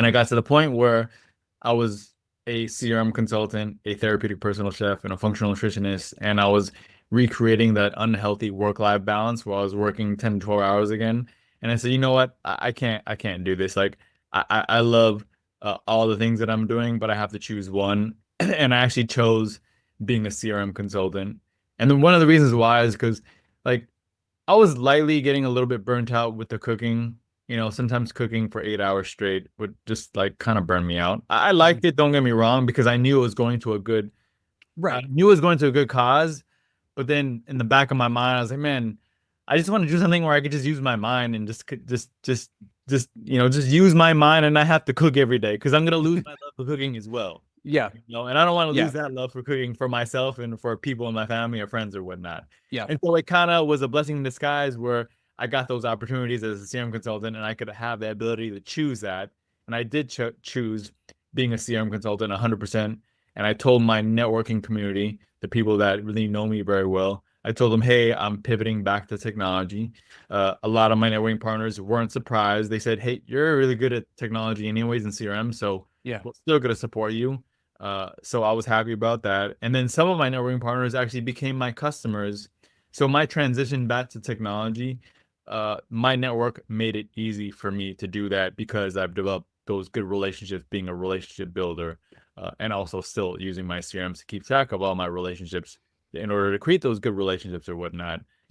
And I got to the point where I was a CRM consultant, a therapeutic personal chef, and a functional nutritionist. And I was recreating that unhealthy work-life balance where I was working 10 to 12 hours again. And I said, you know what? I can't do this. Like I love all the things that I'm doing, but I have to choose one. And I actually chose being a CRM consultant. And then one of the reasons why is because like I was lightly getting a little bit burnt out with the cooking. You know, sometimes cooking for 8 hours straight would just like kind of burn me out. I liked it, don't get me wrong, because I knew it was going to a good, I Right. knew it was going to a good cause. But then in the back of my mind, I was like, man, I just want to do something where I could just use my mind and just use my mind and not have to cook every day because I'm gonna lose my love for cooking as well. Yeah. You know, and I don't want to Yeah. lose that love for cooking for myself and for people in my family or friends or whatnot. Yeah. And so it kind of was a blessing in disguise where I got those opportunities as a CRM consultant and I could have the ability to choose that. And I did choose being a CRM consultant 100%. And I told my networking community, the people that really know me very well, I told them, hey, I'm pivoting back to technology. A lot of my networking partners weren't surprised. They said, hey, you're really good at technology anyways in CRM, so Yeah. we're still going to support you. So I was happy about that. And then some of my networking partners actually became my customers. So my transition back to technology, my network made it easy for me to do that because I've developed those good relationships, being a relationship builder, and also still using my CRMs to keep track of all my relationships in order to create those good relationships or whatnot.